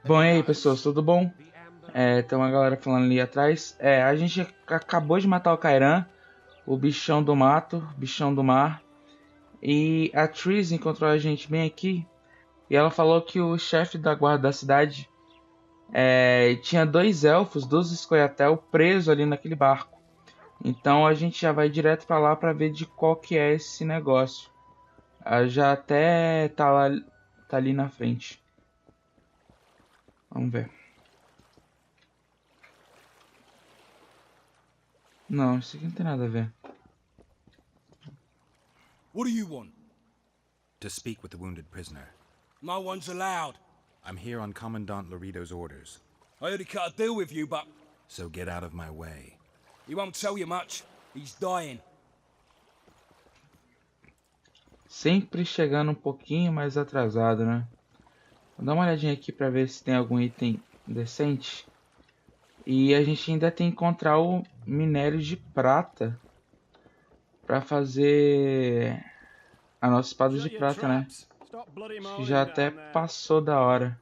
Bom, e aí, pessoas, tudo bom? Tem uma galera falando ali atrás. A gente acabou de matar o Kairan, o bichão do mato, bichão do mar. E a Tris encontrou a gente bem aqui. E ela falou que o chefe da guarda da cidade tinha dois elfos, dos Escoia'tael, presos ali naquele barco. Então a gente já vai direto pra lá pra ver de qual que é esse negócio. Já até tá lá, tá ali na frente. Vamos ver. Não, isso aqui não tem nada a ver. What do you want? To speak with the wounded prisoner. No one's allowed. I'm here on Commandant Laredo's orders. I already cut a deal with you, but So get out of my way. he won't tell you much. He's dying. Sempre chegando um pouquinho mais atrasado, né? Vou dar uma olhadinha aqui pra ver se tem algum item decente. E a gente ainda tem que encontrar o minério de prata pra fazer a nossa espada de prata, né? Acho que já até passou da hora.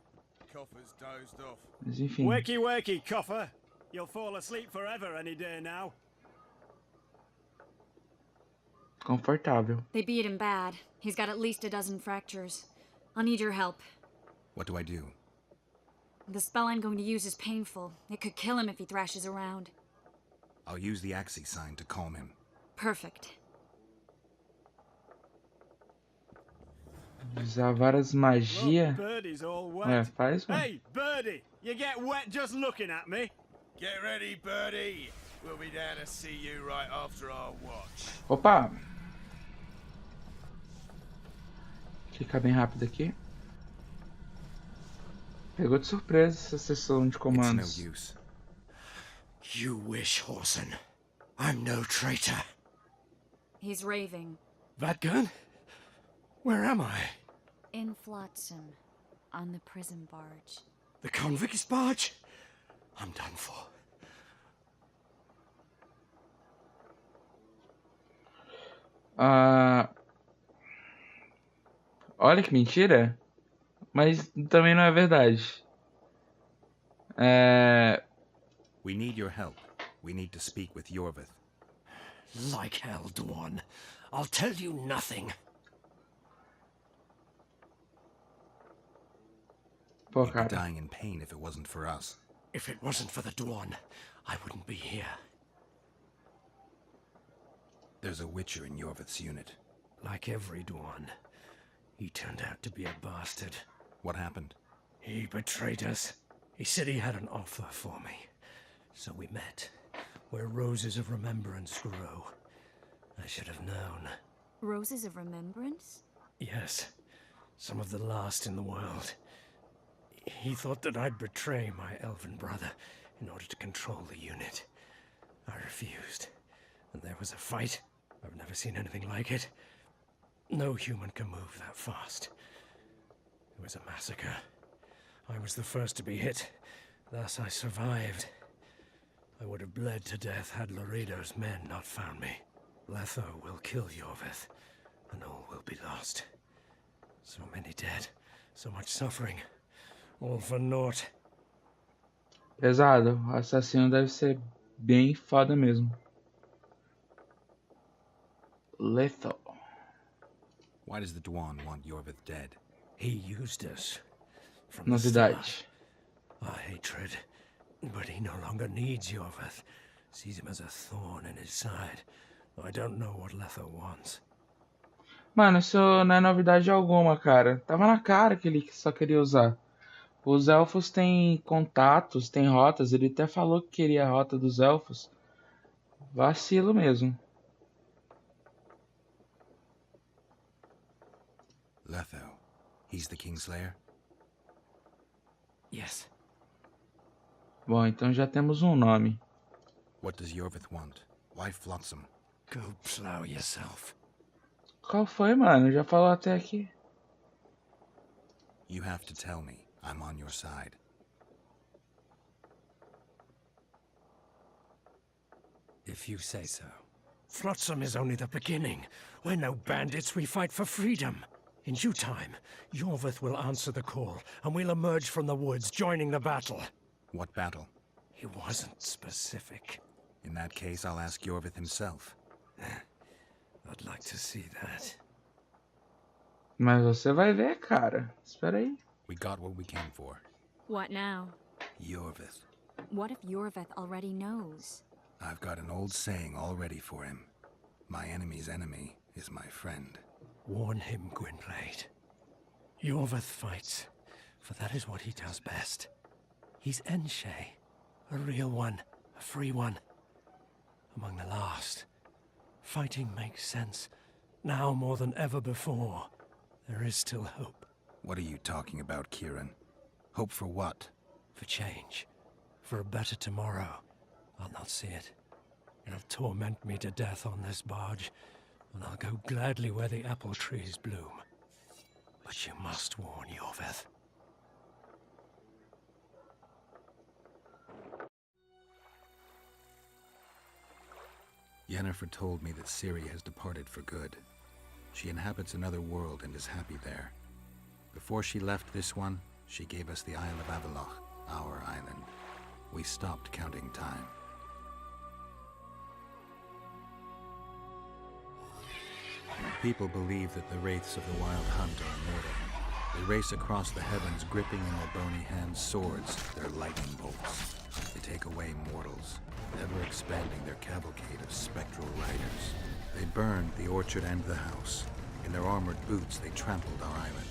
Mas enfim. Wakey, wakey, coffer. You'll fall asleep forever any day now. Confortável. They beat him bad. He's got at least a dozen fractures. I'll need your help. What do I do? The spell I'm going to use is painful. It could kill him if he thrashes around. I'll use the Axie sign to calm him. Perfect. Usar várias magias. Look, Birdie's all wet. Faz, mano. Hey, Birdie, you get wet just looking at me. Get ready, Birdie. We'll be down to see you right after our watch. Opa! Clicar bem rápido aqui. Pegou de surpresa essa sessão de It's comandos. no use. You wish, Horson. I'm no traitor. He's raving. That gun? Where am I? In Flotsam. On the prison barge. The convict's barge? I'm done for. Olha que mentira. Mas também não é verdade. We need your help. We need to speak with Yorvith. Like hell, Dwan. I'll tell you nothing. Pô, You'd be cara. dying in pain if it wasn't for us. If it wasn't for the Dwan, I wouldn't be here. There's a Witcher in Yorvith's unit. Like every Dwan, he turned out to be a bastard. What happened? He betrayed us. He said he had an offer for me. So we met, where roses of remembrance grow. I should have known. Roses of Remembrance? Yes, some of the last in the world. He thought that I'd betray my elven brother in order to control the unit. I refused, and there was a fight. I've never seen anything like it. No human can move that fast. It was a massacre. I was the first to be hit, thus I survived. I would have bled to death had Laredo's men not found me. Letho will kill Yorvith, and all will be lost. So many dead, so much suffering, all for naught. Pesado. O assassino deve ser bem foda mesmo. Lethal. Why does the Dwan want Yorvith dead? He used us from the Novidade. start. Our hatred, but he no longer needs Yorvith. Sees him as a thorn in his side. I don't know what Letho wants. Mano, isso não é novidade alguma, cara. Tava na cara que ele só queria usar. Os elfos têm contatos, têm rotas. Ele até falou que queria a rota dos elfos. Vacilo mesmo. Letho. He's the Kingslayer? Yes. Bom, então já temos um nome. What does Yorvith want? Why Flotsam? Go plow yourself. Qual foi, mano? Já falou até aqui. You have to tell me. I'm on your side. If you say so. Flotsam is only the beginning. We're no bandits, we fight for freedom. In due time, Yorvith will answer the call, and we'll emerge from the woods, joining the battle. What battle? He wasn't specific. In that case, I'll ask Yorvith himself. I'd like to see that. Mas você vai ver, cara. Espera aí. We got what we came for. What now? Yorvith. What if Yorvith already knows? I've got an old saying all ready for him. My enemy's enemy is my friend. Warn him, Gwynplaine. Yorvith fights, for that is what he does best. He's Enshe, a real one, a free one. Among the last. Fighting makes sense. Now more than ever before. There is still hope. What are you talking about, Kieran? Hope for what? For change. For a better tomorrow. I'll not see it. It'll torment me to death on this barge, and I'll go gladly where the apple trees bloom. But you must warn Yorvith. Yennefer told me that Ciri has departed for good. She inhabits another world and is happy there. Before she left this one, she gave us the Isle of Avallac'h, our island. We stopped counting time. People believe that the wraiths of the Wild Hunt are immortal. They race across the heavens, gripping in their bony hands swords, their lightning bolts. They take away mortals, ever expanding their cavalcade of spectral riders. They burned the orchard and the house. In their armored boots, they trampled our island.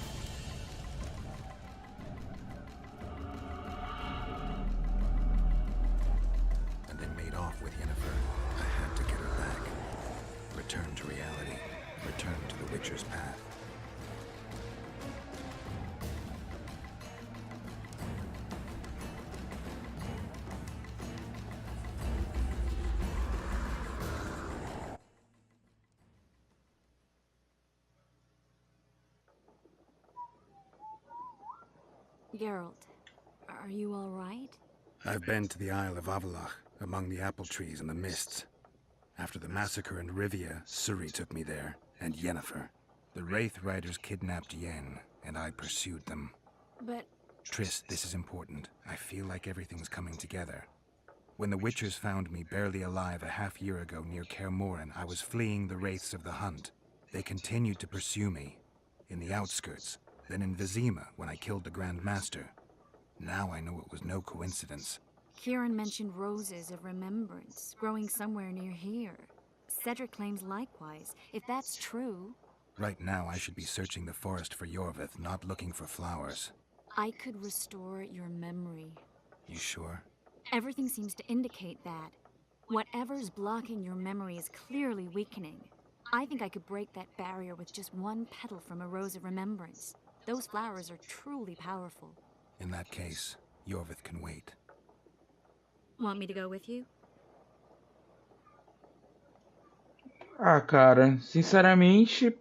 And they made off with Yennefer. I had to get her back. Return to reality. Return to the Witcher's path. Geralt, are you all right? I've been to the Isle of Avallac'h, among the apple trees and the mists. After the massacre in Rivia, Ciri took me there, and Yennefer. The Wraith Riders kidnapped Yen, and I pursued them. But... Triss, this is important. I feel like everything's coming together. When the Witchers found me barely alive a half-year ago near Kaer Morhen, I was fleeing the Wraiths of the Hunt. They continued to pursue me, in the outskirts, then in Vizima when I killed the Grand Master. Now I know it was no coincidence. Kieran mentioned roses of remembrance growing somewhere near here. Cedric claims likewise. If that's true... Right now I should be searching the forest for Yorvith, not looking for flowers. I could restore your memory. You sure? Everything seems to indicate that. Whatever's blocking your memory is clearly weakening. I think I could break that barrier with just one petal from a rose of remembrance. Those flowers are truly powerful. In that case, Yorvith can wait. Want me to go with you? Ah, cara, sinceramente,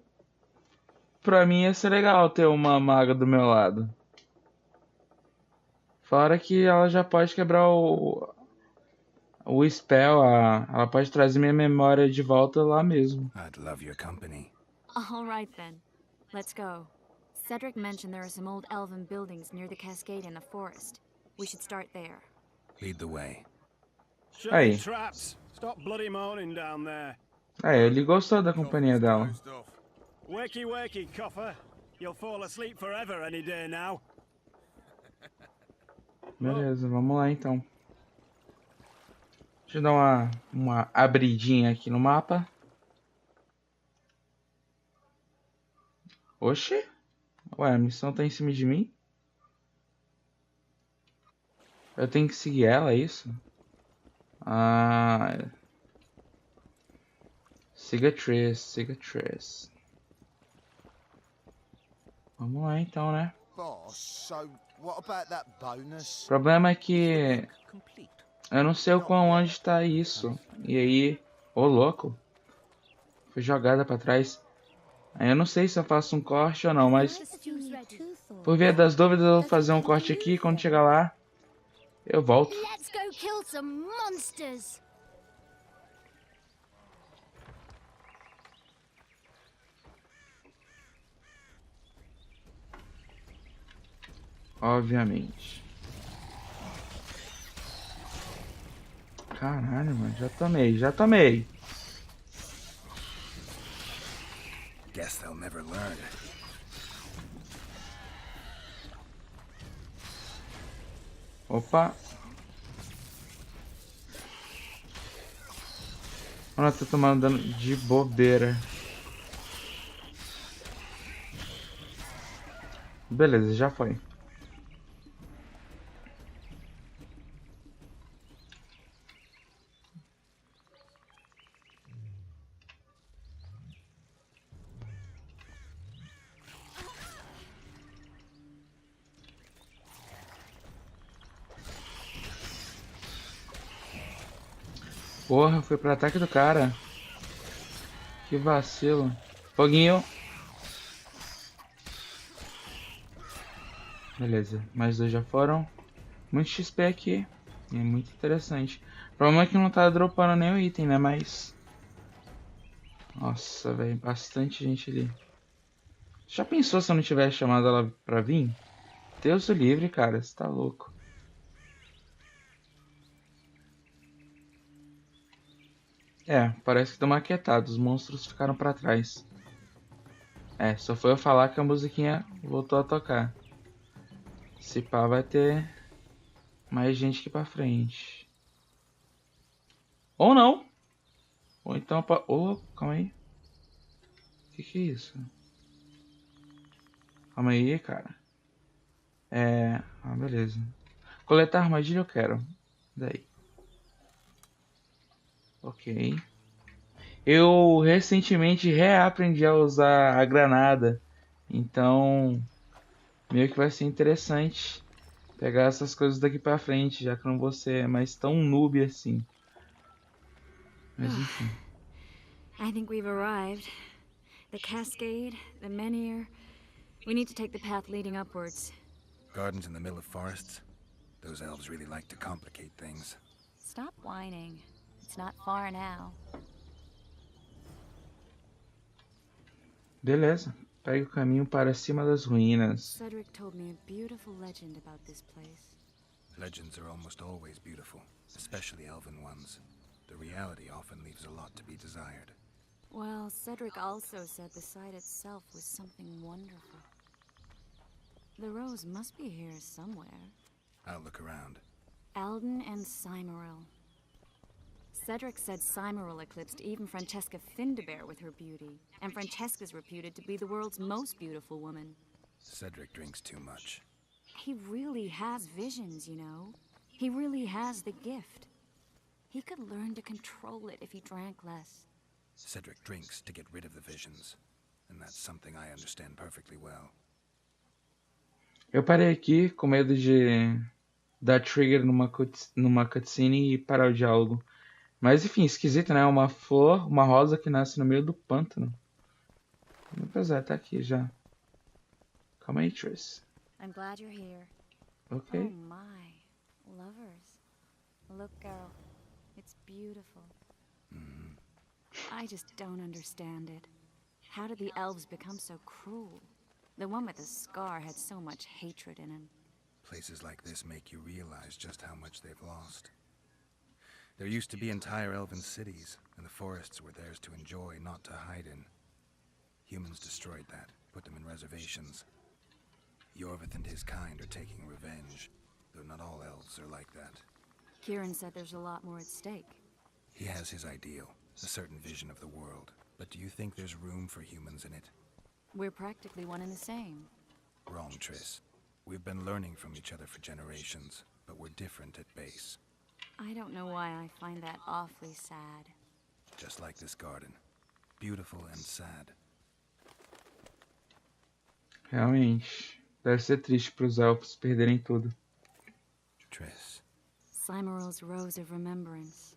pra mim ia ser legal ter uma maga do meu lado. Fora que ela já pode quebrar o spell, ela pode trazer minha memória de volta lá mesmo. I'd love your company. All right then. Let's go. Cedric mentioned there are some old elven buildings near the cascade in the forest. We should start there. Lead the way. Shut Hey. your traps. Stop bloody moaning down there. Ele gostou da companhia dela. Wakey, wakey, coffer. You'll fall asleep forever any day now. Beleza, vamos lá então. Deixa eu dar uma abridinha aqui no mapa. Oxi. Ué, a missão tá em cima de mim? Eu tenho que seguir ela, é isso? Ah... Siga Triss, siga Triss. Vamos lá então, né? Boss, so what about that bonus? O problema é que eu não sei o quão longe está isso. E aí, ô louco, foi jogada pra trás. Aí eu não sei se eu faço um corte ou não, mas por via das dúvidas eu vou fazer um corte aqui. Quando chegar lá, eu volto. Let's go kill some monsters. Obviamente. Caralho, mano. Já tomei, já tomei. Guess they'll never learn. Opa. Ela tá tomando dano de bobeira. Beleza, já foi. Porra, foi pro ataque do cara. Que vacilo. Foguinho. Beleza, mais dois já foram. Muito XP aqui. É muito interessante. O problema é que não tá dropando nenhum item, né? Mas... Nossa, velho. Bastante gente ali. Já pensou se eu não tivesse chamado ela pra vir? Deus o livre, cara. Você tá louco. É, parece que estão maquetados. Os monstros ficaram pra trás. É, só foi eu falar que a musiquinha voltou a tocar. Se pá, vai ter mais gente aqui pra frente. Ou não. Ou então... Oh, calma aí. Que é isso? Calma aí, cara. Ah, beleza. Coletar armadilha eu quero. Daí. Ok. Eu recentemente reaprendi a usar a granada. Então, meio que vai ser interessante pegar essas coisas daqui pra frente, já que eu não vou ser mais tão noob assim. Mas enfim. I think we've arrived. The cascade, the menhir. We need to take the path leading upwards. Gardens in the middle of forests? Those elves really like to complicate things. Stop whining. It's not far now. Beleza. Pegue o caminho para cima das ruínas. Cedric told me a beautiful legend about this place. Legends are almost always beautiful, especially elven ones. The reality often leaves a lot to be desired. Well, Cedric also said the site itself was something wonderful. The rose must be here somewhere. I'll look around. Alden and Cymoril. Cedric said Cymoril eclipsed even Francesca Findabair with her beauty, and Francesca's reputed to be the world's most beautiful woman. Cedric drinks too much. He really has visions, you know. He really has the gift. He could learn to control it if he drank less. Cedric drinks to get rid of the visions, and that's something I understand perfectly well. Eu parei aqui com medo de dar trigger numa cutscene e parar o diálogo. Mas enfim, esquisito, né? Uma flor, uma rosa que nasce no meio do pântano. Pois é, tá aqui já. Calma aí, Triss. I'm glad you're here. Ok. Oh my. Lovers. Look, girl. It's beautiful. I just don't understand it. How did the elves become so cruel? The one with the scar had so much hatred in him. Places like this make you realize just how much they've lost. There used to be entire elven cities, and the forests were theirs to enjoy, not to hide in. Humans destroyed that, put them in reservations. Yorvith and his kind are taking revenge, though not all elves are like that. Kieran said there's a lot more at stake. He has his ideal, a certain vision of the world. But do you think there's room for humans in it? We're practically one and the same. Wrong, Triss. We've been learning from each other for generations, but we're different at base. I don't know why I find that awfully sad. Just like this garden. Beautiful and sad. Realmente. Deve ser triste pros elfos perderem tudo. Triss. Cymoril's Rose of Remembrance.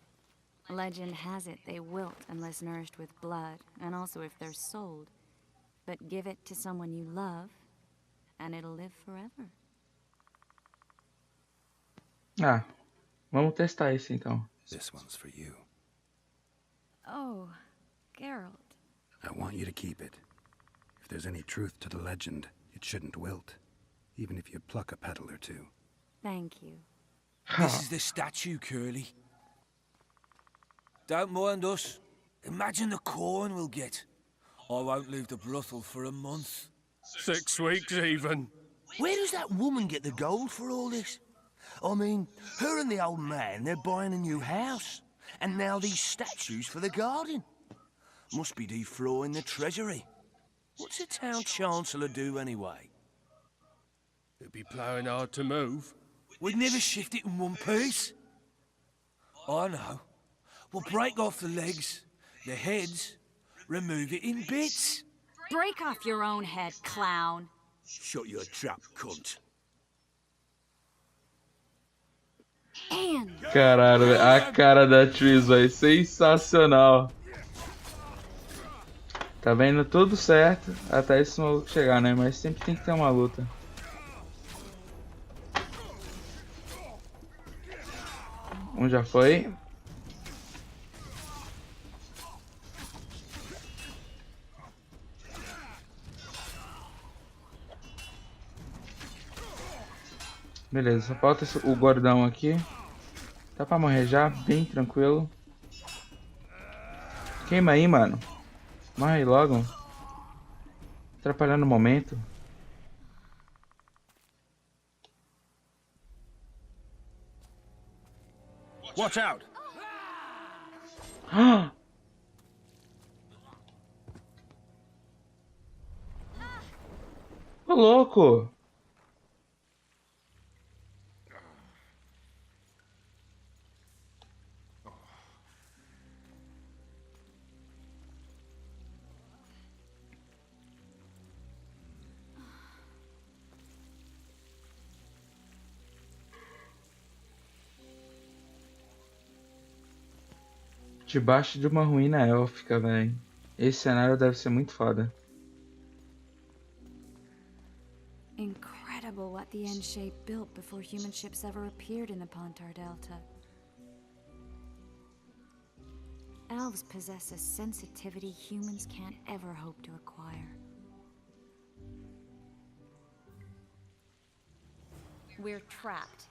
Legend has it they wilt unless nourished with blood, and also if they're sold. But give it to someone you love, and it'll live forever. Ah, vamos testar esse então. This one's for you. Oh, Geralt. I want you to keep it. If there's any truth to the legend, it shouldn't wilt. even if you pluck a petal or two. Thank you. This is the statue, Curly. Don't mind us. Imagine the corn we'll get. I won't leave the brothel for a month. 6 weeks even. Where does that woman get the gold for all this? I mean, her and the old man, they're buying a new house. And now these statues for the garden. Must be defraughting the treasury. What's a town chancellor do anyway? It'd be ploughing hard to move. We'd never shift it in one piece. I know. We'll break off the legs, the heads, remove it in bits. Break off your own head, clown. Shut your trap, cunt. And Caralho, a cara da Tris, velho. Sensacional. Tá vendo tudo certo até esse maluco chegar, né? Mas sempre tem que ter uma luta. Um já foi. Beleza, só falta o gordão aqui. Dá pra morrer já, bem tranquilo. Queima aí, mano. Morre aí logo. Atrapalhando o momento. Watch out! Ô louco! Debaixo de uma ruína élfica, velho. Esse cenário deve ser muito foda. incredible what the N-shape built before human ships ever appeared in the Pontar Delta. Elves possess a sensitivity humans can't ever hope to acquire. We're trapped.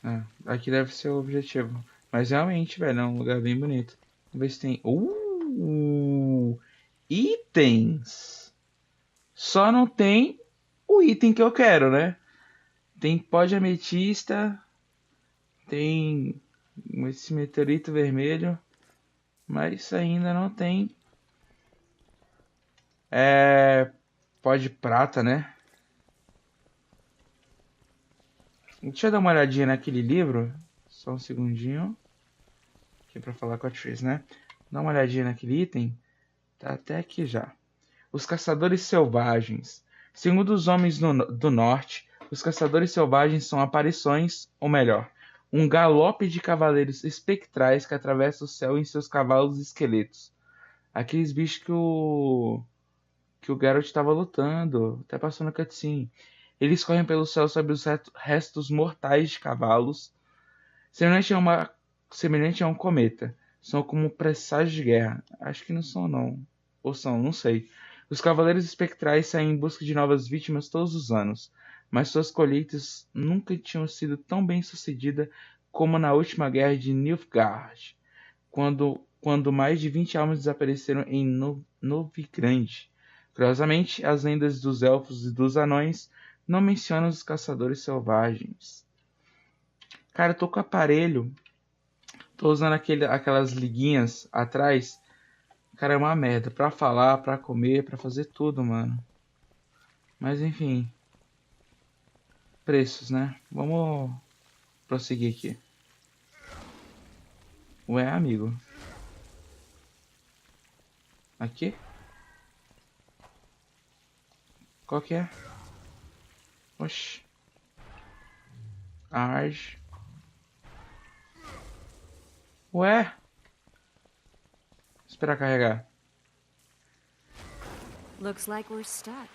Ah, aqui deve ser o objetivo. Mas realmente, velho, é um lugar bem bonito. Vamos ver se tem... itens! Só não tem o item que eu quero, né? Tem pó de ametista. Tem esse meteorito vermelho. Mas ainda não tem... pó de prata, né? Deixa eu dar uma olhadinha naquele livro. Só um segundinho. Aqui pra falar com a Tris, né? Dá uma olhadinha naquele item. Tá até aqui já. Os caçadores selvagens. Segundo os homens do norte, os caçadores selvagens são aparições, ou melhor, um galope de cavaleiros espectrais que atravessam o céu em seus cavalos esqueletos. Aqueles bichos que o Geralt estava lutando. Até passou na cutscene. Eles correm pelo céu sobre os restos mortais de cavalos, semelhante a um cometa. São como presságios de guerra. Acho que não são, não. Ou são, não sei. Os cavaleiros espectrais saem em busca de novas vítimas todos os anos, mas suas colheitas nunca tinham sido tão bem sucedidas como na última guerra de Nilfgaard, quando mais de 20 almas desapareceram em Novigrad. Curiosamente, as lendas dos elfos e dos anões não mencionam os caçadores selvagens. Cara, eu tô com o aparelho. Tô usando aquelas liguinhas atrás. Cara, é uma merda. Pra falar, pra comer, pra fazer tudo, mano. Mas enfim. Preços, né? Vamos prosseguir aqui. Ué, amigo. Aqui? Qual que é? Oxi. Arge. Ué? Esperar carregar. Looks like we're stuck.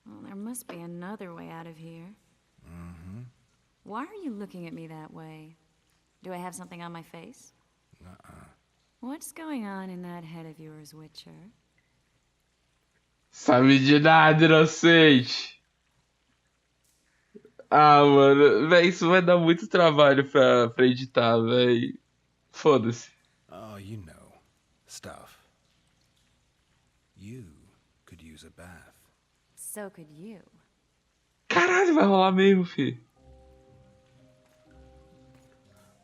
Well, there must be another way out of here. Why are you looking at me that way? Do I have something on my face? What's going on in that head of yours, Witcher? Sabe de nada, inocente. Ah, mano, véi, isso vai dar muito trabalho pra editar, véi. Foda-se. Oh, you know. Stuff. You could use a bath. So could you. Caralho, vai rolar mesmo, fi.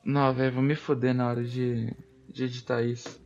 Não, velho, vou me foder na hora de editar isso.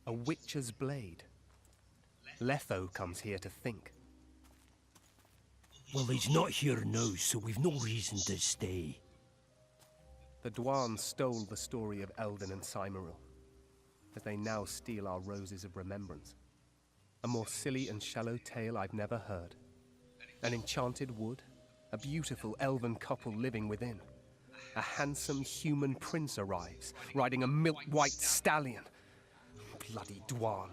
A witcher's blade. Letho comes here to think. Well, he's not here now, so we've no reason to stay. The Dwan stole the story of Eldon and Cymoril, as they now steal our roses of remembrance. A more silly and shallow tale I've never heard. An enchanted wood, a beautiful elven couple living within. A handsome human prince arrives, riding a milk-white stallion. Bloody Dwan.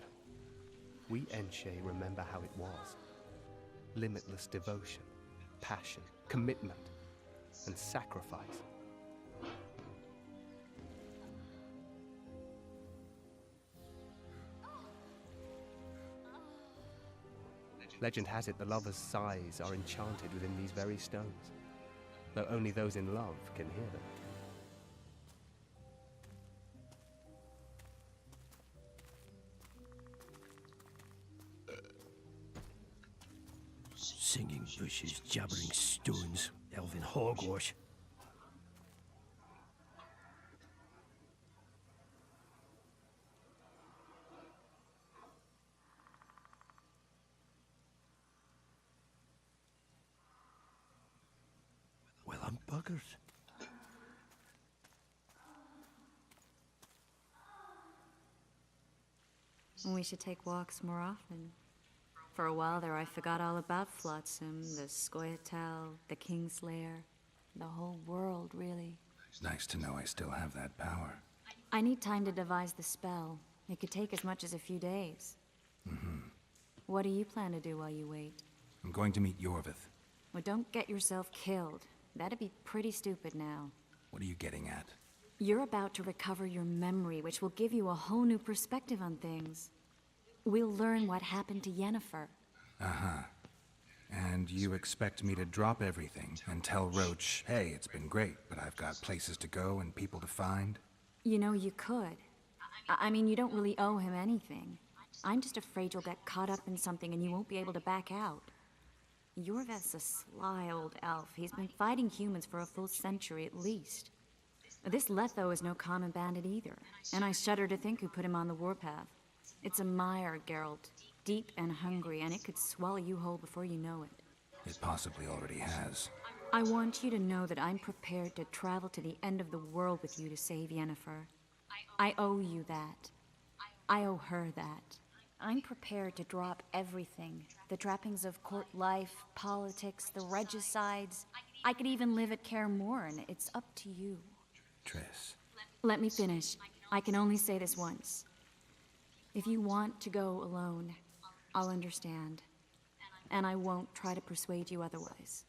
We Enshe remember how it was. Limitless devotion, passion, commitment, and sacrifice. Legend has it the lovers' sighs are enchanted within these very stones, though only those in love can hear them. Singing bushes, jabbering stones, elven hogwash. Well, I'm buggers. We should take walks more often. For a while there, I forgot all about Flotsam, the Scoia'tael, the Kingslayer, the whole world, really. It's nice to know I still have that power. I need time to devise the spell. It could take as much as a few days. What do you plan to do while you wait? I'm going to meet Yorvith. Well, don't get yourself killed. That'd be pretty stupid now. What are you getting at? You're about to recover your memory, which will give you a whole new perspective on things. We'll learn what happened to Yennefer. Uh-huh. And you expect me to drop everything and tell Roach, hey, it's been great, but I've got places to go and people to find? You know, you could. I mean, you don't really owe him anything. I'm just afraid you'll get caught up in something and you won't be able to back out. Yorvith's a sly old elf. He's been fighting humans for a full century at least. This Letho is no common bandit either, and I shudder to think who put him on the warpath. It's a mire, Geralt, deep and hungry, and it could swallow you whole before you know it. It possibly already has. I want you to know that I'm prepared to travel to the end of the world with you to save Yennefer. I owe you that. I owe her that. I'm prepared to drop everything. The trappings of court life, politics, the regicides. I could even live at Kaer Morhen. It's up to you. Triss. Let me finish. I can only say this once. If you want to go alone, I'll understand. And I won't try to persuade you otherwise.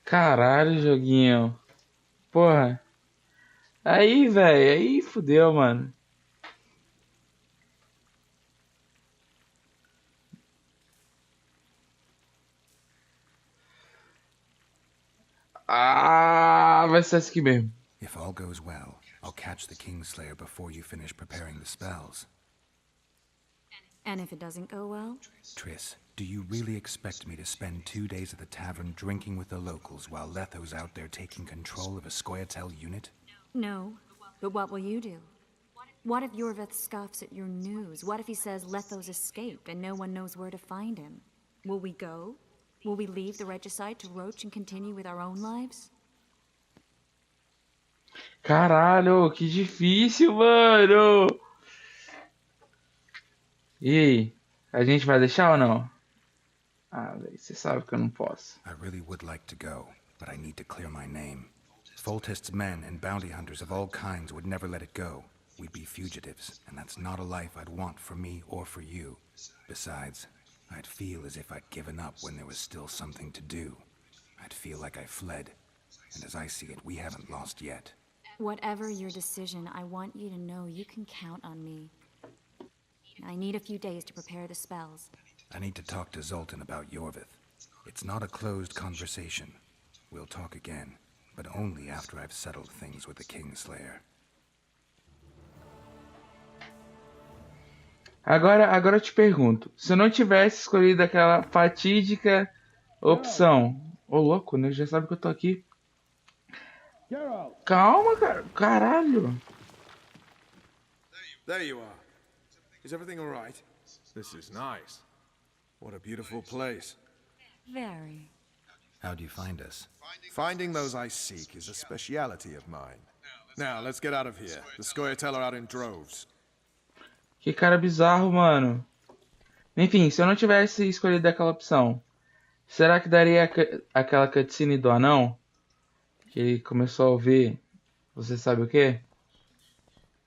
Caralho, joguinho. Porra. Aí, velho. Aí fudeu, mano. Ah, vai ser essa aqui mesmo. If all goes well, I'll catch the Kingslayer before you finish preparing the spells. And if it doesn't go well? Triss, do you really expect me to spend 2 days at the tavern drinking with the locals while Letho's out there taking control of a Scoia'tael unit? No, but what will you do? What if Yorvith scoffs at your news? What if he says Letho's escaped and no one knows where to find him? Will we go? Will we leave the regicide to Roach and continue with our own lives? Caralho, que difícil, mano. E aí? A gente vai deixar ou não? Ah, velho, você sabe que eu não posso. I really would like to go, but I need to clear my name. Foltest's men and bounty hunters of all kinds would never let it go. We'd be fugitives, and that's not a life I'd want for me or for you. Besides, I'd feel as if I'd given up when there was still something to do. I'd feel like I fled, and as I see it, we haven't lost yet. Whatever your decision, I want you to know you can count on me. I need a few days to prepare the spells. I need to talk to Zoltan about Yorvith. It's not a closed conversation. We'll talk again, but only after I've settled things with the Kingslayer. Agora eu te pergunto, se eu não tivesse escolhido aquela fatídica opção... Ô, louco, né? Já sabe que eu tô aqui. Calma, cara. Caralho. There you are. Is everything all right? This is nice. What a beautiful place. Very. How do you find us? Finding those I seek is a speciality of mine. Now, let's get out of here. The Scoia'tael are out in droves. Que cara bizarro, mano. Enfim, se eu não tivesse escolhido aquela opção, será que daria aquela cutscene do anão? Que ele começou a ouvir, você sabe o quê?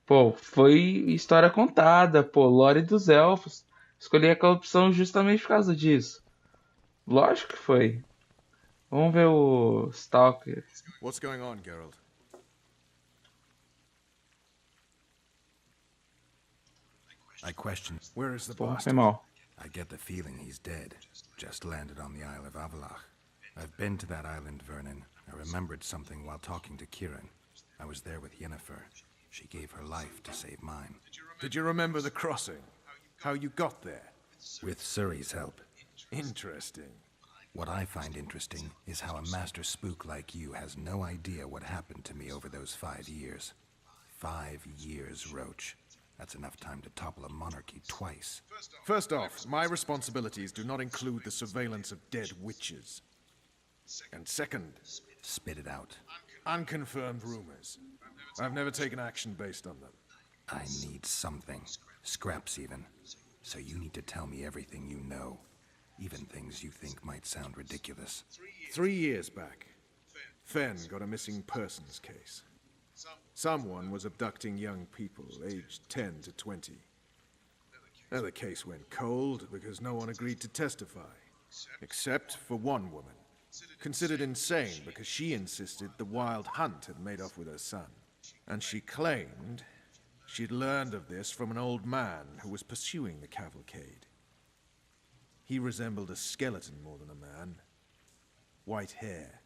Pô, foi história contada, pô, lore dos elfos. Escolhi aquela opção justamente por causa disso. Lógico que foi. Vamos ver o Stalker. What's going on, Geralt? I question. Where is the Pô, foi bastard? mal. I get the feeling he's dead. Just landed on the Isle of Avalach. I've been to that island, Vernon. I remembered something while talking to Kieran. I was there with Yennefer. She gave her life to save mine. Did you remember the crossing? How you got there? With Suri's help. Interesting. What I find interesting is how a master spook like you has no idea what happened to me over those 5 years. 5 years, Roach. That's enough time to topple a monarchy twice. First off, my responsibilities do not include the surveillance of dead witches. And second, Spit it out. unconfirmed rumors. I've never taken action based on them. I need something. Scraps even. So you need to tell me everything you know. Even things you think might sound ridiculous. 3 years back, Fen got a missing persons case. Someone was abducting young people, aged 10 to 20. Now the case went cold because no one agreed to testify. Except for one woman, considered insane because she insisted the Wild Hunt had made off with her son. And she claimed she'd learned of this from an old man who was pursuing the cavalcade. He resembled a skeleton more than a man. White hair,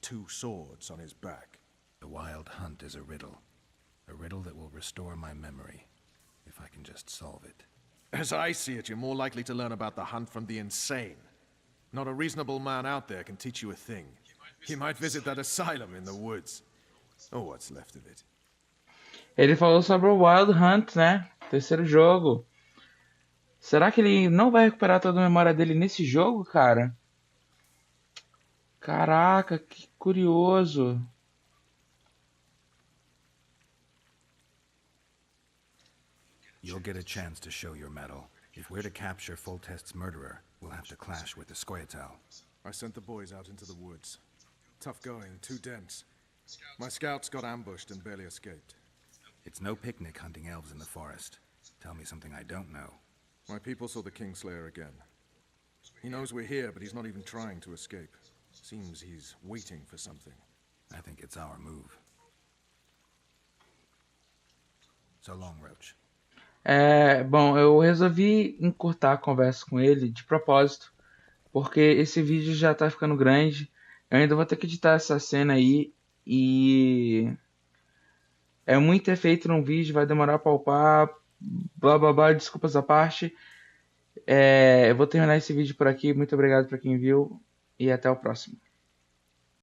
2 swords on his back. The Wild Hunt is a riddle. A riddle that will restore my memory, if I can just solve it. As I see it, you're more likely to learn about the hunt from the insane. Not a reasonable man out there can teach you a thing. You might visit that asylum in the woods. Or what's left of it. Ele falou sobre o Wild Hunt, né? Terceiro jogo. Será que ele não vai recuperar toda a memória dele nesse jogo, cara? Caraca, que curioso. You'll get a chance to show your mettle. If we're to capture Foltest's murderer, we'll have to clash with the Scoia'tael. I sent the boys out into the woods. Tough going, too dense. My scouts got ambushed and barely escaped. It's no picnic hunting elves in the forest. Tell me something I don't know. My people saw the Kingslayer again. He knows we're here, but he's not even trying to escape. Seems he's waiting for something. I think it's our move. So long, Roach. Bom, eu resolvi encurtar a conversa com ele de propósito, porque esse vídeo já tá ficando grande. Eu ainda vou ter que editar essa cena aí e é muito efeito num vídeo, vai demorar pra upar, blá blá blá, desculpas à parte. Eu vou terminar esse vídeo por aqui. Muito obrigado pra quem viu e até o próximo.